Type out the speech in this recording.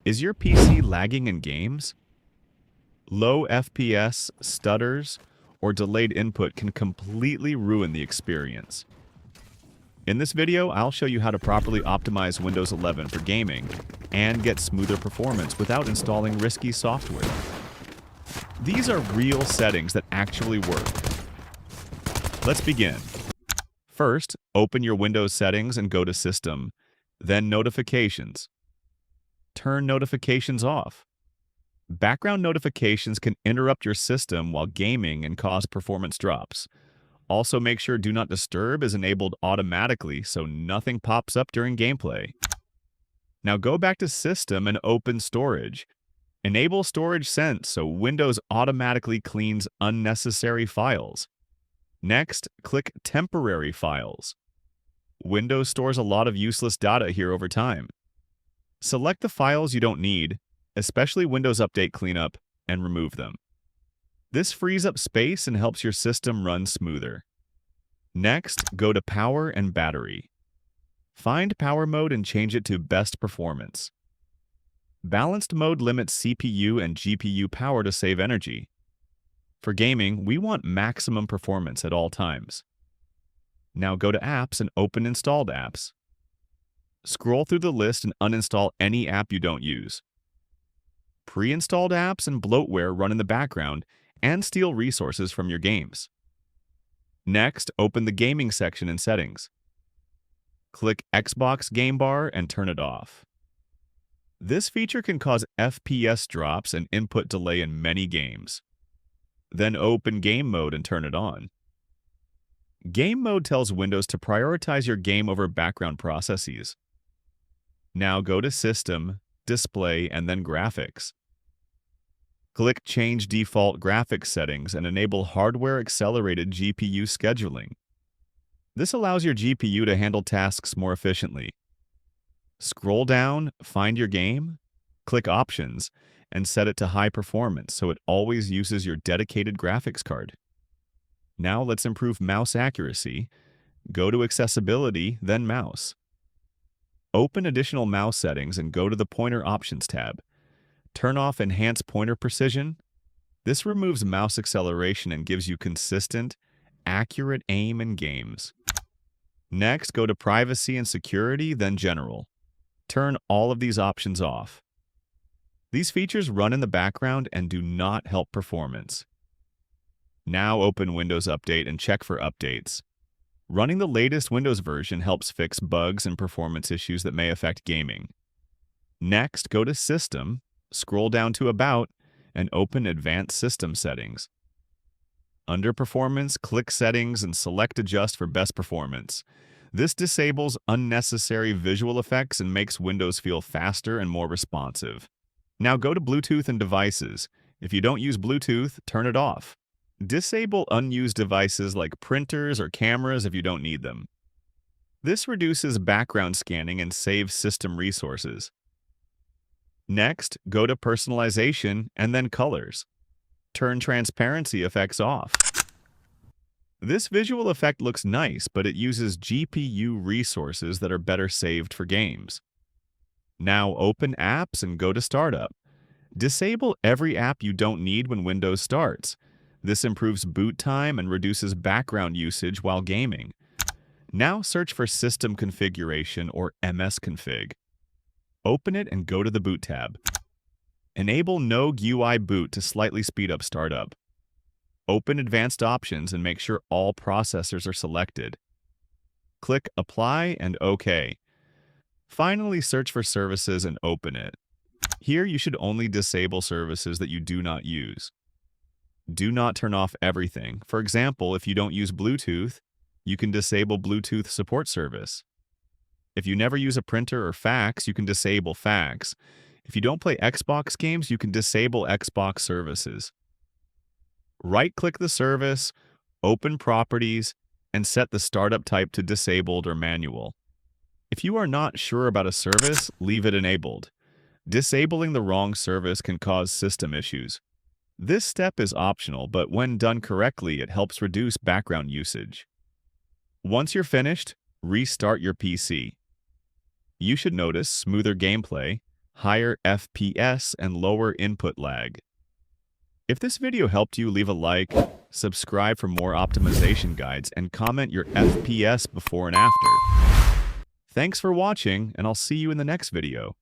Is your PC lagging in games? Low FPS, stutters, or delayed input can completely ruin the experience. In this video, I'll show you how to properly optimize Windows 11 for gaming and get smoother performance without installing risky software. These are real settings that actually work. Let's begin. First, open your Windows settings and go to System, then Notifications. Turn notifications off. Background notifications can interrupt your system while gaming and cause performance drops. Also, make sure Do Not Disturb is enabled automatically so nothing pops up during gameplay. Now go back to System and open Storage. Enable Storage Sense so Windows automatically cleans unnecessary files. Next, click Temporary Files. Windows stores a lot of useless data here over time. Select the files you don't need, especially Windows Update Cleanup, and remove them. This frees up space and helps your system run smoother. Next, go to Power and Battery. Find Power Mode and change it to Best Performance. Balanced Mode limits CPU and GPU power to save energy. For gaming, we want maximum performance at all times. Now go to Apps and open Installed Apps. Scroll through the list and uninstall any app you don't use. Pre-installed apps and bloatware run in the background and steal resources from your games. Next, open the Gaming section in Settings. Click Xbox Game Bar and turn it off. This feature can cause FPS drops and input delay in many games. Then open Game Mode and turn it on. Game Mode tells Windows to prioritize your game over background processes. Now go to System, Display, and then Graphics. Click Change Default Graphics Settings and enable Hardware-Accelerated GPU Scheduling. This allows your GPU to handle tasks more efficiently. Scroll down, find your game, click Options, and set it to High Performance so it always uses your dedicated graphics card. Now let's improve mouse accuracy. Go to Accessibility, then Mouse. Open additional mouse settings and go to the Pointer Options tab. Turn off Enhance Pointer Precision. This removes mouse acceleration and gives you consistent, accurate aim in games. Next, go to Privacy and Security, then General. Turn all of these options off. These features run in the background and do not help performance. Now open Windows Update and check for updates. Running the latest Windows version helps fix bugs and performance issues that may affect gaming. Next, go to System, scroll down to About, and open Advanced System Settings. Under Performance, click Settings and select Adjust for best performance. This disables unnecessary visual effects and makes Windows feel faster and more responsive. Now go to Bluetooth and Devices. If you don't use Bluetooth, turn it off. Disable unused devices like printers or cameras if you don't need them. This reduces background scanning and saves system resources. Next, go to Personalization and then Colors. Turn transparency effects off. This visual effect looks nice, but it uses GPU resources that are better saved for games. Now open Apps and go to Startup. Disable every app you don't need when Windows starts. This improves boot time and reduces background usage while gaming. Now search for System Configuration or msconfig. Open it and go to the Boot tab. Enable No GUI Boot to slightly speed up startup. Open Advanced Options and make sure all processors are selected. Click Apply and OK. Finally, search for services and open it. Here you should only disable services that you do not use. Do not turn off everything. For example, if you don't use Bluetooth, you can disable Bluetooth support service. If you never use a printer or fax, you can disable fax. If you don't play Xbox games, you can disable Xbox services. Right-click the service, open Properties, and set the startup type to Disabled or Manual. If you are not sure about a service, leave it enabled. Disabling the wrong service can cause system issues. This step is optional, but when done correctly, it helps reduce background usage. Once you're finished, restart your PC. You should notice smoother gameplay, higher FPS, and lower input lag. If this video helped you, leave a like, subscribe for more optimization guides, and comment your FPS before and after. Thanks for watching, and I'll see you in the next video.